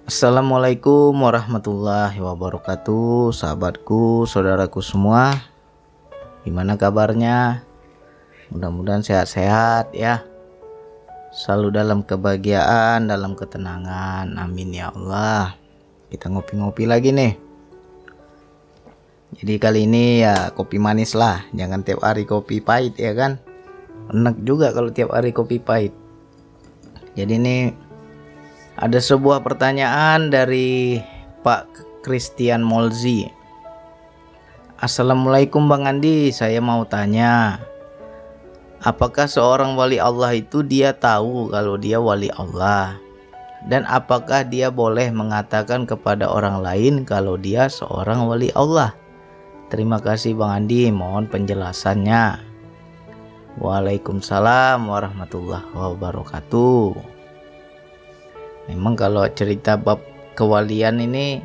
Assalamualaikum warahmatullahi wabarakatuh, sahabatku, saudaraku semua. Gimana kabarnya? Mudah-mudahan sehat-sehat ya. Selalu dalam kebahagiaan, dalam ketenangan. Amin ya Allah. Kita ngopi-ngopi lagi nih. Jadi kali ini ya kopi manis lah. Jangan tiap hari kopi pahit ya kan. Enak juga kalau tiap hari kopi pahit. Jadi ini ada sebuah pertanyaan dari Pak Christian Molzi. Assalamualaikum Bang Andi, saya mau tanya, apakah seorang wali Allah itu dia tahu kalau dia wali Allah? Dan apakah dia boleh mengatakan kepada orang lain kalau dia seorang wali Allah? Terima kasih Bang Andi, mohon penjelasannya. Waalaikumsalam warahmatullahi wabarakatuh. Memang kalau cerita bab kewalian ini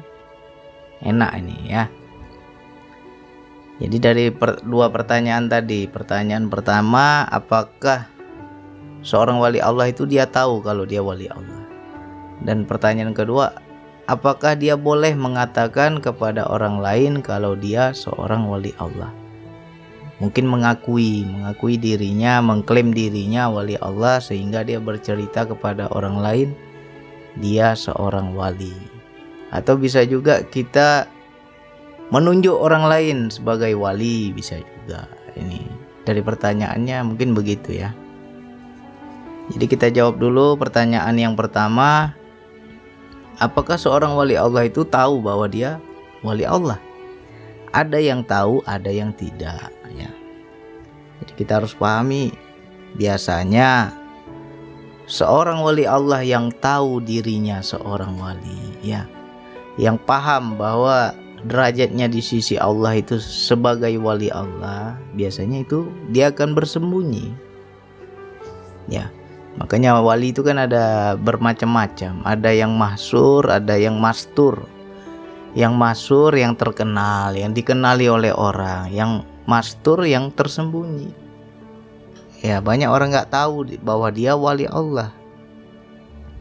enak ini ya. Jadi dari dua pertanyaan tadi, pertanyaan pertama, apakah seorang wali Allah itu dia tahu kalau dia wali Allah? Dan pertanyaan kedua, apakah dia boleh mengatakan kepada orang lain kalau dia seorang wali Allah? Mungkin mengakui dirinya, mengklaim dirinya wali Allah sehingga dia bercerita kepada orang lain dia seorang wali. Atau bisa juga kita menunjuk orang lain sebagai wali, bisa juga. Ini dari pertanyaannya mungkin begitu ya. Jadi kita jawab dulu pertanyaan yang pertama, apakah seorang wali Allah itu tahu bahwa dia wali Allah? Ada yang tahu, ada yang tidak ya. Jadi kita harus pahami, biasanya seorang wali Allah yang tahu dirinya seorang wali ya, yang paham bahwa derajatnya di sisi Allah itu sebagai wali Allah, biasanya itu dia akan bersembunyi ya. Makanya wali itu kan ada bermacam-macam, ada yang mahsur, ada yang mastur. Yang masur yang terkenal, yang dikenali oleh orang, yang mastur yang tersembunyi. Ya, banyak orang nggak tahu bahwa dia wali Allah.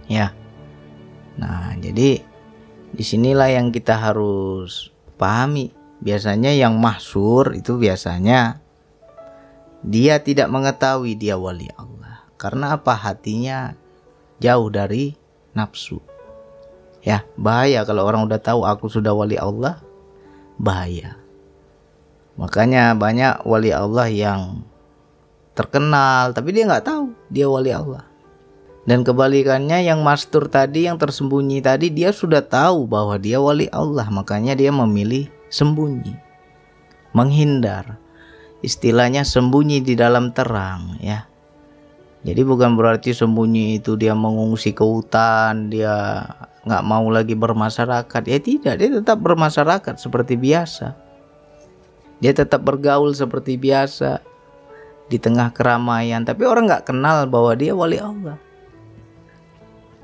Ya. Nah, jadi disinilah yang kita harus pahami. Biasanya yang mahsur itu biasanya dia tidak mengetahui dia wali Allah. Karena apa? Hatinya jauh dari nafsu. Ya, bahaya kalau orang udah tahu aku sudah wali Allah, bahaya. Makanya banyak wali Allah yang terkenal tapi dia nggak tahu dia wali Allah. Dan kebalikannya yang mastur tadi, yang tersembunyi tadi, dia sudah tahu bahwa dia wali Allah, makanya dia memilih sembunyi, menghindar. Istilahnya sembunyi di dalam terang ya. Jadi bukan berarti sembunyi itu dia mengungsi ke hutan, dia nggak mau lagi bermasyarakat. Ya tidak, dia tetap bermasyarakat seperti biasa. Dia tetap bergaul seperti biasa di tengah keramaian, tapi orang nggak kenal bahwa dia wali Allah.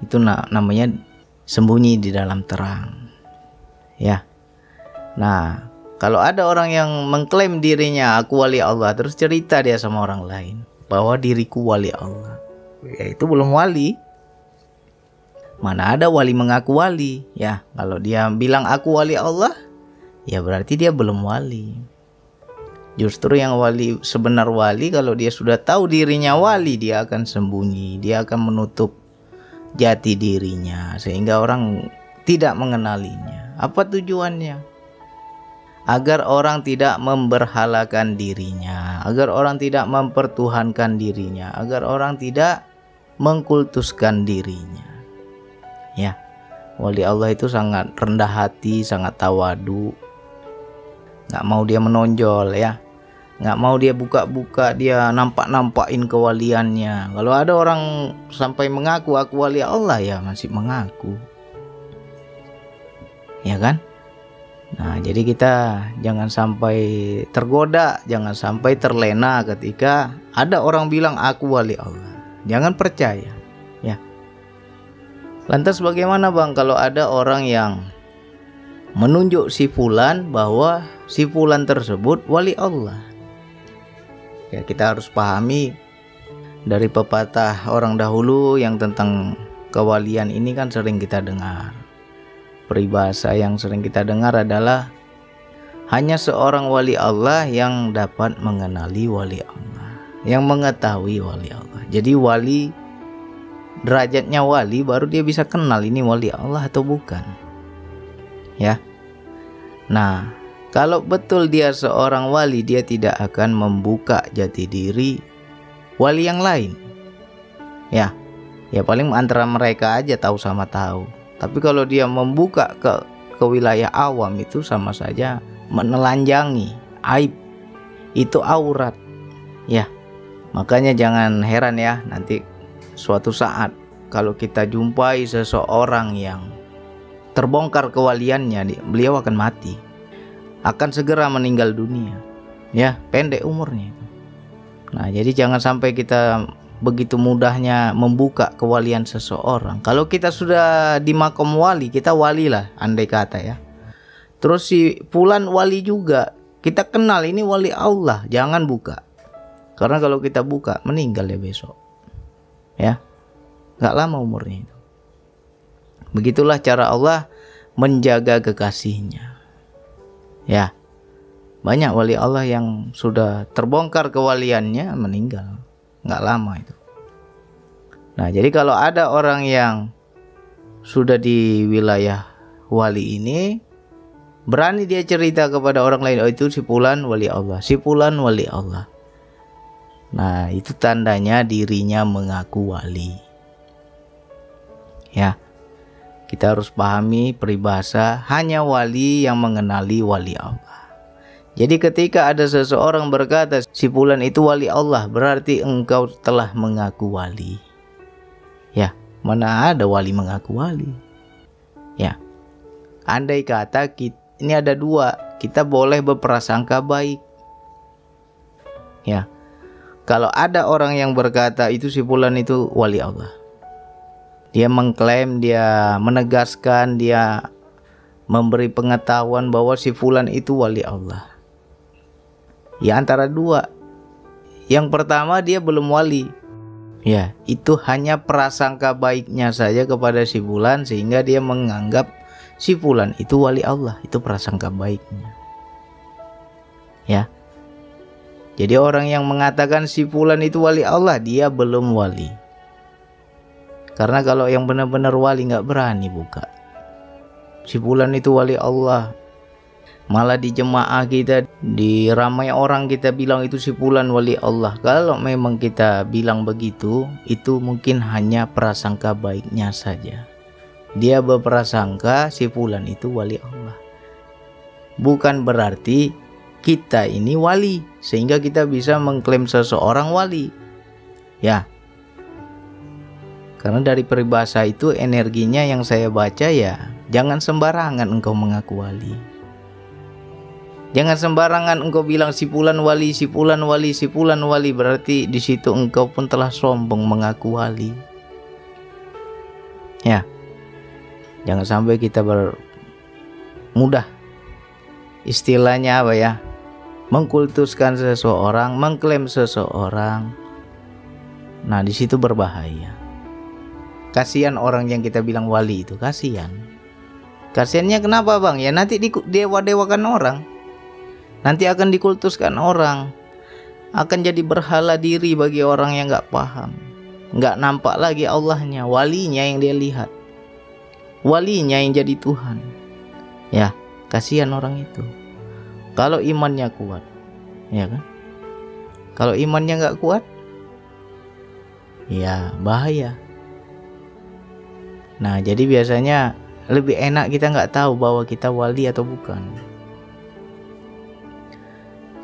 Itu namanya sembunyi di dalam terang ya. Nah, kalau ada orang yang mengklaim dirinya aku wali Allah, terus cerita dia sama orang lain bahwa diriku wali Allah, ya itu belum wali. Mana ada wali mengaku wali ya. Kalau dia bilang aku wali Allah, ya berarti dia belum wali. Justru yang wali, sebenar wali, kalau dia sudah tahu dirinya wali, dia akan sembunyi, dia akan menutup jati dirinya sehingga orang tidak mengenalinya. Apa tujuannya? Agar orang tidak memberhalakan dirinya, agar orang tidak mempertuhankan dirinya, agar orang tidak mengkultuskan dirinya. Ya, wali Allah itu sangat rendah hati, sangat tawadu, nggak mau dia menonjol ya. Nggak mau dia buka-buka, dia nampak-nampakin kewaliannya. Kalau ada orang sampai mengaku aku wali Allah, ya masih mengaku, ya kan? Nah, jadi kita jangan sampai tergoda, jangan sampai terlena ketika ada orang bilang aku wali Allah. Jangan percaya ya. Lantas bagaimana Bang kalau ada orang yang menunjuk si fulan bahwa si fulan tersebut wali Allah? Ya, kita harus pahami dari pepatah orang dahulu yang tentang kewalian ini kan sering kita dengar. peribahasa yang sering kita dengar adalah hanya seorang wali Allah yang dapat mengenali wali Allah, yang mengetahui wali Allah. Jadi wali, derajatnya wali baru dia bisa kenal ini wali Allah atau bukan. Ya. Nah, kalau betul dia seorang wali, dia tidak akan membuka jati diri wali yang lain. Ya paling antara mereka aja tahu sama tahu. Tapi kalau dia membuka ke wilayah awam, itu sama saja menelanjangi aib, itu aurat. Ya, makanya jangan heran ya, nanti suatu saat kalau kita jumpai seseorang yang terbongkar kewaliannya, beliau akan mati, akan segera meninggal dunia. Ya, pendek umurnya. Nah, jadi jangan sampai kita begitu mudahnya membuka kewalian seseorang. Kalau kita sudah di makom wali, kita wali lah, andai kata ya. Terus si fulan wali juga, kita kenal ini wali Allah, jangan buka. Karena kalau kita buka, meninggal ya besok. Ya, gak lama umurnya itu. Begitulah cara Allah menjaga kekasihnya. Ya, banyak wali Allah yang sudah terbongkar kewaliannya meninggal, nggak lama itu. Nah, jadi kalau ada orang yang sudah di wilayah wali ini, berani dia cerita kepada orang lain, oh itu si fulan wali Allah, si fulan wali Allah. Nah, itu tandanya dirinya mengaku wali. Ya, kita harus pahami peribahasa hanya wali yang mengenali wali Allah. Jadi ketika ada seseorang berkata si fulan itu wali Allah, berarti engkau telah mengaku wali. Ya, mana ada wali mengaku wali. Ya, andai kata ini ada dua, kita boleh berprasangka baik. Ya, kalau ada orang yang berkata itu si fulan itu wali Allah, dia mengklaim, dia menegaskan, dia memberi pengetahuan bahwa si fulan itu wali Allah. Ya, antara dua. Yang pertama, dia belum wali. Ya, itu hanya prasangka baiknya saja kepada si fulan, sehingga dia menganggap si fulan itu wali Allah. Itu prasangka baiknya. Ya. Jadi orang yang mengatakan si fulan itu wali Allah, dia belum wali. Karena kalau yang benar-benar wali nggak berani buka. Si fulan itu wali Allah. Malah di jemaah kita, di ramai orang kita bilang itu si fulan wali Allah. Kalau memang kita bilang begitu, itu mungkin hanya prasangka baiknya saja. Dia berprasangka si fulan itu wali Allah. Bukan berarti kita ini wali, sehingga kita bisa mengklaim seseorang wali. Ya. Karena dari peribahasa itu energinya yang saya baca ya, jangan sembarangan engkau mengaku wali. Jangan sembarangan engkau bilang si fulan wali, si fulan wali, si fulan wali, berarti di situ engkau pun telah sombong mengaku wali. Ya. Jangan sampai kita mudah istilahnya apa ya? Mengkultuskan seseorang, mengklaim seseorang. Nah, di situ berbahaya. Kasihan orang yang kita bilang wali itu, kasihan. Kasihannya kenapa, Bang? Ya nanti dewa-dewakan orang. Nanti akan dikultuskan orang, akan jadi berhala diri bagi orang yang nggak paham, nggak nampak lagi Allahnya, walinya yang dia lihat, walinya yang jadi Tuhan. Ya, kasihan orang itu. Kalau imannya kuat, ya kan? Kalau imannya nggak kuat, ya bahaya. Nah, jadi biasanya lebih enak kita nggak tahu bahwa kita wali atau bukan.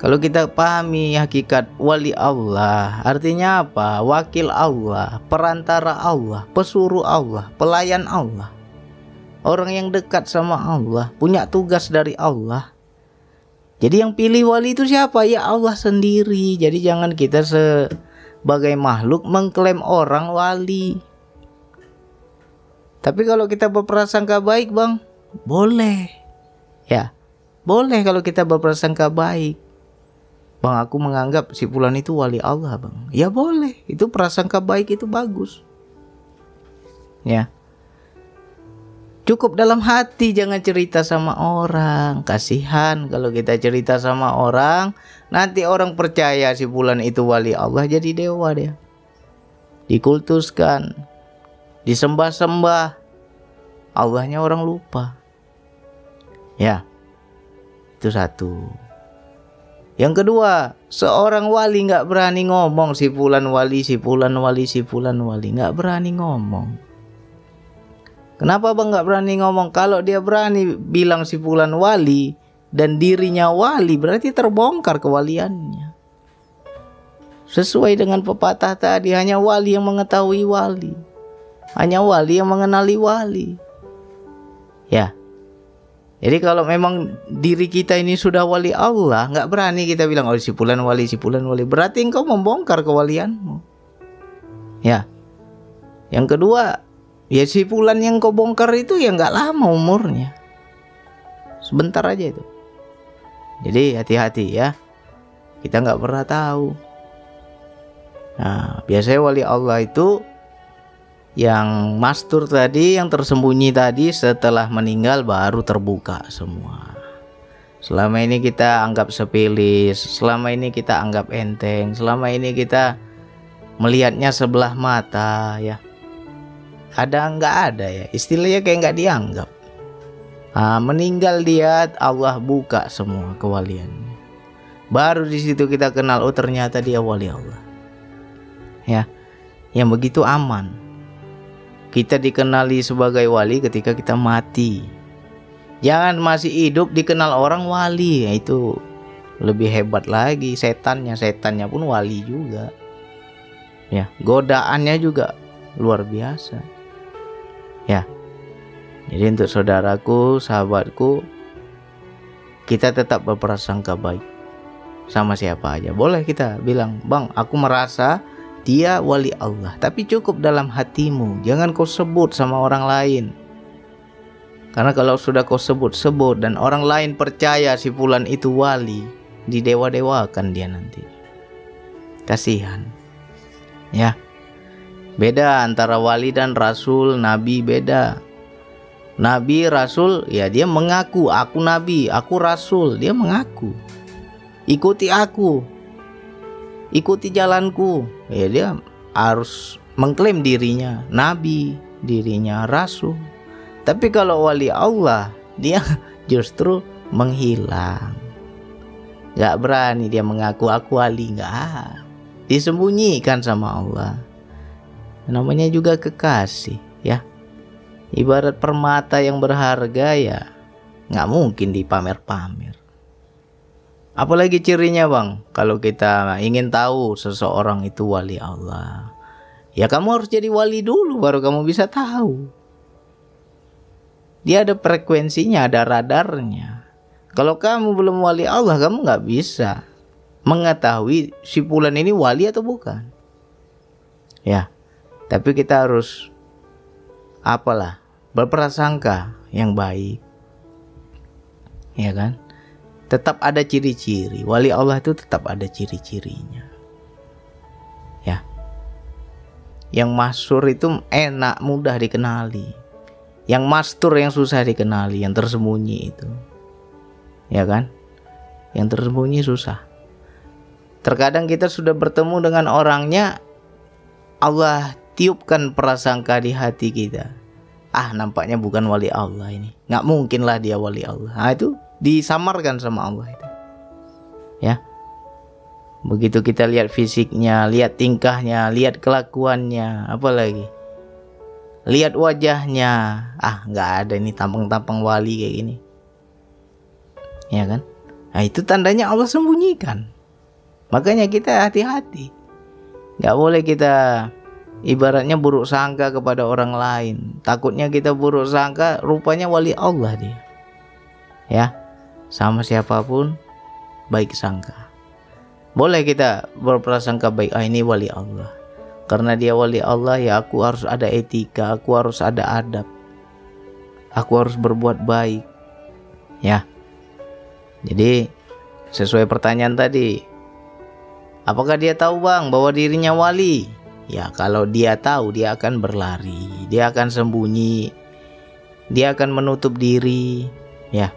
Kalau kita pahami hakikat wali Allah, artinya apa? Wakil Allah, perantara Allah, pesuruh Allah, pelayan Allah. Orang yang dekat sama Allah, punya tugas dari Allah. Jadi yang pilih wali itu siapa? Ya Allah sendiri. Jadi jangan kita sebagai makhluk mengklaim orang wali. Tapi kalau kita berprasangka baik, Bang, boleh. Ya, boleh kalau kita berprasangka baik. Bang, aku menganggap si fulan itu wali Allah, Bang. Ya boleh, itu prasangka baik, itu bagus. Ya. Cukup dalam hati, jangan cerita sama orang. Kasihan kalau kita cerita sama orang, nanti orang percaya si fulan itu wali Allah, jadi dewa dia. Dikultuskan, disembah-sembah, Allahnya orang lupa. Ya, itu satu. Yang kedua, seorang wali nggak berani ngomong si fulan wali, si fulan wali, si fulan wali, nggak berani ngomong. Kenapa bang nggak berani ngomong? Kalau dia berani bilang si fulan wali dan dirinya wali, berarti terbongkar kewaliannya. Sesuai dengan pepatah tadi, hanya wali yang mengetahui wali, hanya wali yang mengenali wali. Ya, jadi kalau memang diri kita ini sudah wali Allah, nggak berani kita bilang oh si fulan wali, si fulan wali, berarti engkau membongkar kewalianmu. Ya, yang kedua, ya si fulan yang kau bongkar itu ya nggak lama umurnya, sebentar aja itu. Jadi hati-hati ya, kita nggak pernah tahu. Nah, biasanya wali Allah itu yang mastur tadi, yang tersembunyi tadi, setelah meninggal baru terbuka semua. Selama ini kita anggap sepele, selama ini kita anggap enteng, selama ini kita melihatnya sebelah mata ya. Ada nggak ada ya, istilahnya kayak nggak dianggap. Meninggal dia, Allah buka semua kewaliannya. Baru di situ kita kenal, oh ternyata dia wali Allah. Ya, yang begitu aman. Kita dikenali sebagai wali ketika kita mati. Jangan masih hidup dikenal orang wali, ya itu lebih hebat lagi. Setannya pun wali juga. Ya, godaannya juga luar biasa. Ya, jadi untuk saudaraku, sahabatku, kita tetap berprasangka baik sama siapa aja. Boleh kita bilang, bang, aku merasa dia wali Allah, tapi cukup dalam hatimu, jangan kau sebut sama orang lain. Karena kalau sudah kau sebut-sebut dan orang lain percaya si fulan itu wali, didewa-dewakan dia nanti. Kasihan. Ya. Beda antara wali dan rasul, nabi beda. Nabi, rasul, ya dia mengaku, aku nabi, aku rasul, dia mengaku. Ikuti aku, ikuti jalanku. Ya dia harus mengklaim dirinya nabi, dirinya rasul. Tapi kalau wali Allah, dia justru menghilang. Gak berani dia mengaku aku wali, gak. Disembunyikan sama Allah. Namanya juga kekasih ya. Ibarat permata yang berharga ya, nggak mungkin dipamer-pamer. Apalagi cirinya bang, kalau kita ingin tahu seseorang itu wali Allah, ya kamu harus jadi wali dulu baru kamu bisa tahu. Dia ada frekuensinya, ada radarnya. Kalau kamu belum wali Allah, kamu nggak bisa mengetahui si fulan ini wali atau bukan. Ya. Tapi kita harus berprasangka yang baik. Ya kan? Tetap ada ciri-ciri. Wali Allah itu tetap ada ciri-cirinya. Ya. Yang masyhur itu enak, mudah dikenali. Yang mastur yang susah dikenali, yang tersembunyi itu. Ya kan? Yang tersembunyi susah. Terkadang kita sudah bertemu dengan orangnya, Allah tiupkan prasangka di hati kita. Nampaknya bukan wali Allah ini. Nggak mungkin lah dia wali Allah. Itu disamarkan sama Allah itu. Ya. Begitu kita lihat fisiknya, lihat tingkahnya, lihat kelakuannya, apalagi lihat wajahnya. Nggak ada ini tampang-tampang wali kayak gini. Ya kan? Itu tandanya Allah sembunyikan. Makanya kita hati-hati. Nggak boleh kita ibaratnya buruk sangka kepada orang lain. Takutnya kita buruk sangka, rupanya wali Allah dia. Ya, sama siapapun baik sangka. Boleh kita berprasangka baik, ini wali Allah. Karena dia wali Allah, ya aku harus ada etika, aku harus ada adab. Aku harus berbuat baik. Ya. Jadi sesuai pertanyaan tadi, apakah dia tahu bang bahwa dirinya wali? Ya kalau dia tahu, dia akan berlari, dia akan sembunyi. Dia akan menutup diri, ya,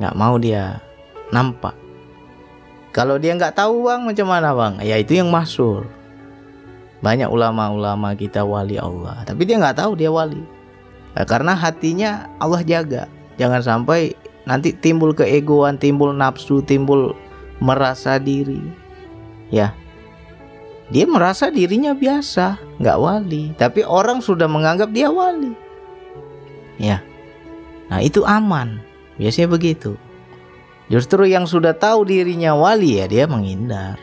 nggak mau dia nampak. Kalau dia nggak tahu bang, macam mana bang? Ya itu yang masyhur. Banyak ulama-ulama kita wali Allah, tapi dia nggak tahu dia wali. Karena hatinya Allah jaga. Jangan sampai nanti timbul keegoan, timbul nafsu, timbul merasa diri. Ya, dia merasa dirinya biasa, nggak wali, tapi orang sudah menganggap dia wali. Ya, nah itu aman. Biasanya begitu. Justru yang sudah tahu dirinya wali ya dia menghindar.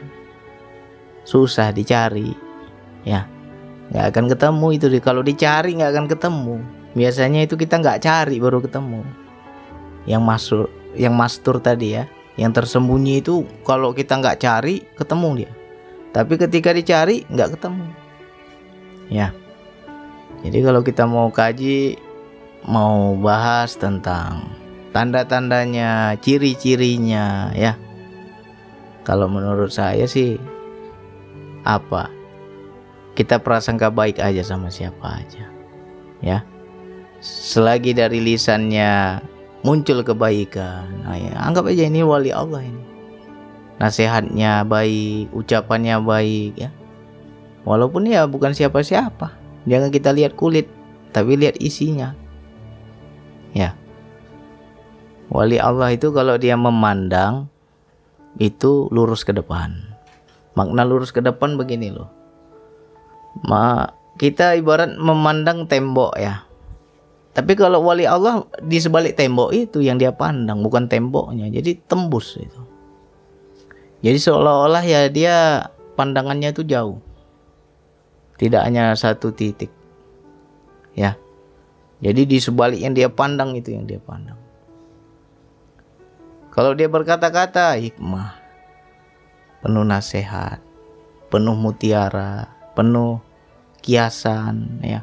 Susah dicari. Ya, nggak akan ketemu itu. Kalau dicari nggak akan ketemu. Biasanya itu kita nggak cari baru ketemu. Yang mastur tadi ya, yang tersembunyi itu kalau kita nggak cari ketemu dia. Tapi ketika dicari nggak ketemu. Ya, jadi kalau kita mau kaji, mau bahas tentang tanda-tandanya, ciri-cirinya ya. Kalau menurut saya sih apa? Kita prasangka baik aja sama siapa aja. Ya. Selagi dari lisannya muncul kebaikan, nah ya, anggap aja ini wali Allah ini. Nasihatnya baik, ucapannya baik ya. Walaupun ya bukan siapa-siapa. Jangan kita lihat kulit, tapi lihat isinya. Ya. Wali Allah itu kalau dia memandang itu lurus ke depan. Makna lurus ke depan begini loh. Kita ibarat memandang tembok ya. Tapi kalau wali Allah di sebalik tembok itu yang dia pandang, bukan temboknya. Jadi tembus itu. Jadi seolah-olah ya dia pandangannya itu jauh. Tidak hanya satu titik. Ya. Jadi di sebalik yang dia pandang itu yang dia pandang. Kalau dia berkata-kata hikmah, penuh nasihat, penuh mutiara, penuh kiasan ya.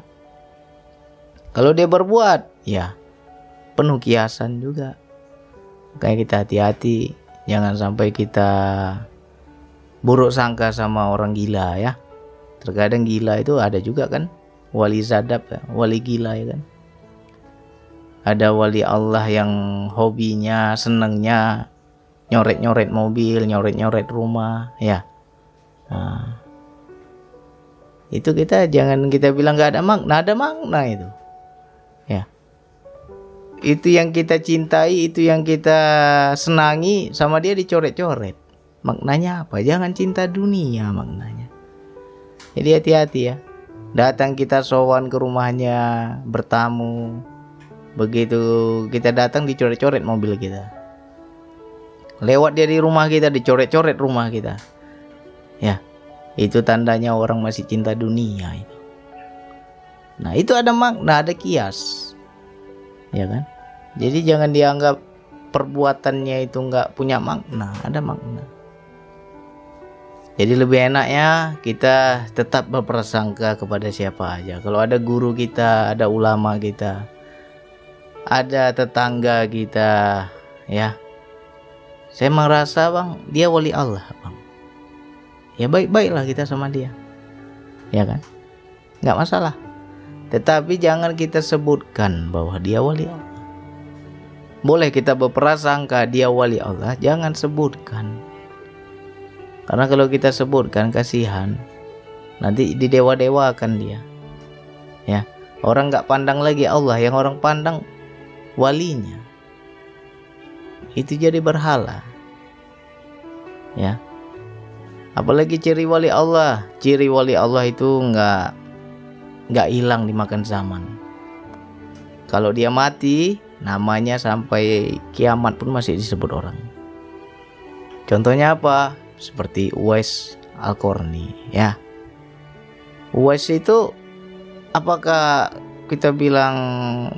Kalau dia berbuat ya penuh kiasan juga. Kayak kita hati-hati, jangan sampai kita buruk sangka sama orang gila ya. Terkadang gila itu ada juga kan, wali zadab ya, wali gila ya kan. Ada wali Allah yang hobinya, senangnya nyoret-nyoret mobil, nyoret-nyoret rumah ya. Nah, itu kita jangan kita bilang gak ada makna, ada makna itu. Ya. Itu yang kita cintai, itu yang kita senangi, sama dia dicoret-coret. Maknanya apa? Jangan cinta dunia maknanya. Jadi hati-hati ya. Datang kita sowan ke rumahnya, bertamu. Begitu kita datang dicoret-coret mobil kita. Lewat dia di rumah kita dicoret-coret rumah kita. Ya. Itu tandanya orang masih cinta dunia itu. Nah, itu ada makna, ada kias. Ya kan? Jadi jangan dianggap perbuatannya itu enggak punya makna, ada makna. Jadi lebih enaknya kita tetap berprasangka kepada siapa aja. Kalau ada guru kita, ada ulama kita, ada tetangga kita, ya. Saya merasa bang, dia wali Allah bang. Ya baik-baiklah kita sama dia, ya kan? Nggak masalah. Tetapi jangan kita sebutkan bahwa dia wali Allah. Boleh kita berprasangka dia wali Allah, jangan sebutkan. Karena kalau kita sebutkan kasihan, nanti didewa-dewakan dia. Ya, orang nggak pandang lagi Allah, yang orang pandang walinya. Itu jadi berhala. Ya. Apalagi ciri wali Allah. Ciri wali Allah itu nggak hilang dimakan zaman. Kalau dia mati, namanya sampai kiamat pun masih disebut orang. Contohnya apa? Seperti Uwais Al-Qarni, ya. Uwais itu apakah kita bilang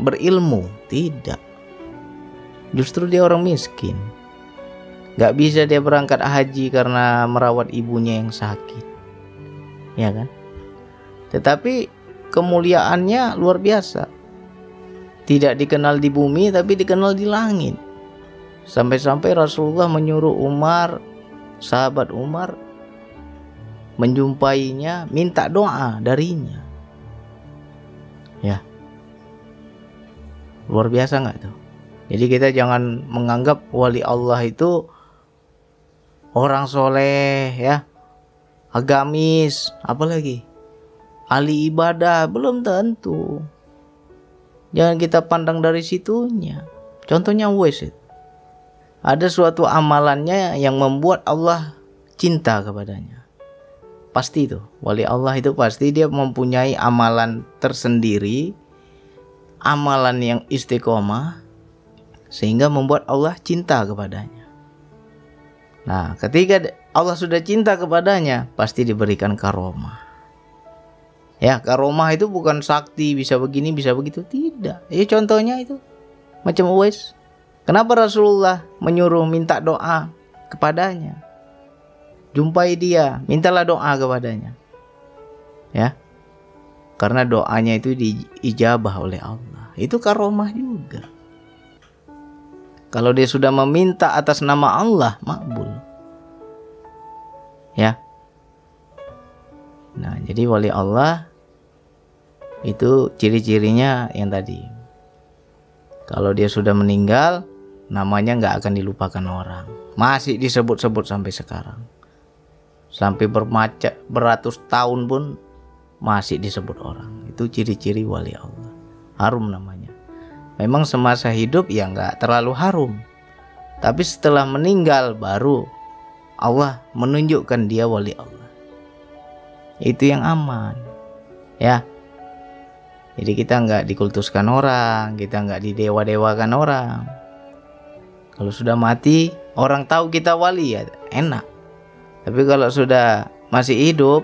berilmu? Tidak. Justru dia orang miskin. Gak bisa dia berangkat haji karena merawat ibunya yang sakit, ya kan? Tetapi kemuliaannya luar biasa. Tidak dikenal di bumi tapi dikenal di langit. Sampai-sampai Rasulullah menyuruh Umar, sahabat Umar, menjumpainya, minta doa darinya. Ya. Luar biasa nggak tuh? Jadi kita jangan menganggap wali Allah itu orang soleh ya, agamis, apalagi ahli ibadah, belum tentu. Jangan kita pandang dari situnya. Contohnya Uwais itu. Ada suatu amalannya yang membuat Allah cinta kepadanya. Pasti itu, wali Allah itu pasti dia mempunyai amalan tersendiri, amalan yang istiqomah, sehingga membuat Allah cinta kepadanya. Nah, ketika Allah sudah cinta kepadanya, pasti diberikan karomah. Ya, karomah itu bukan sakti, bisa begini, bisa begitu, tidak. Ya contohnya itu, macam Uwais. Kenapa Rasulullah menyuruh minta doa kepadanya? Jumpai dia, mintalah doa kepadanya. Ya, karena doanya itu diijabah oleh Allah. Itu karomah juga. Kalau dia sudah meminta atas nama Allah, makbul. Ya. Nah, jadi wali Allah itu ciri-cirinya yang tadi. Kalau dia sudah meninggal, namanya nggak akan dilupakan orang. Masih disebut-sebut sampai sekarang. Sampai beratus tahun pun masih disebut orang. Itu ciri-ciri wali Allah. Harum namanya. Memang semasa hidup ya nggak terlalu harum. Tapi setelah meninggal baru Allah menunjukkan dia wali Allah. Itu yang aman. Ya. Jadi kita nggak dikultuskan orang, kita nggak didewa-dewakan orang. Kalau sudah mati, orang tahu kita wali ya enak. Tapi kalau sudah masih hidup,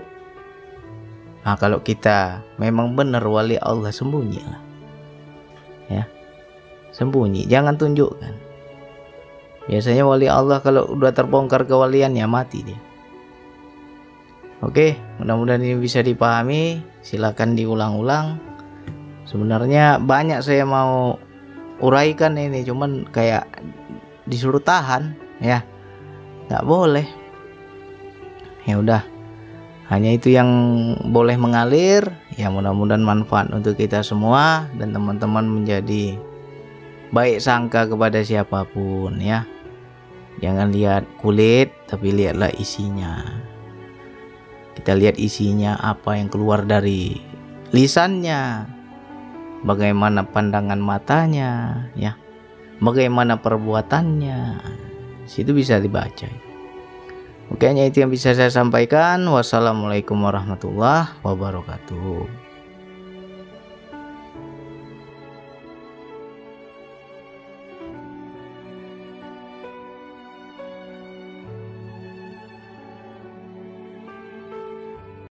nah kalau kita memang benar wali Allah, sembunyilah. Ya. Sembunyi, jangan tunjukkan. Biasanya wali Allah kalau udah terbongkar kewaliannya mati dia. Oke, mudah-mudahan ini bisa dipahami. Silakan diulang-ulang. Sebenarnya banyak saya mau uraikan ini, cuman kayak disuruh tahan, ya, nggak boleh. Ya udah, hanya itu yang boleh mengalir. Ya mudah-mudahan manfaat untuk kita semua dan teman-teman menjadi baik sangka kepada siapapun ya. Jangan lihat kulit, tapi lihatlah isinya. Kita lihat isinya, apa yang keluar dari lisannya, bagaimana pandangan matanya, ya, bagaimana perbuatannya, situ bisa dibaca. Oke, hanya itu yang bisa saya sampaikan. Wassalamualaikum warahmatullahi wabarakatuh.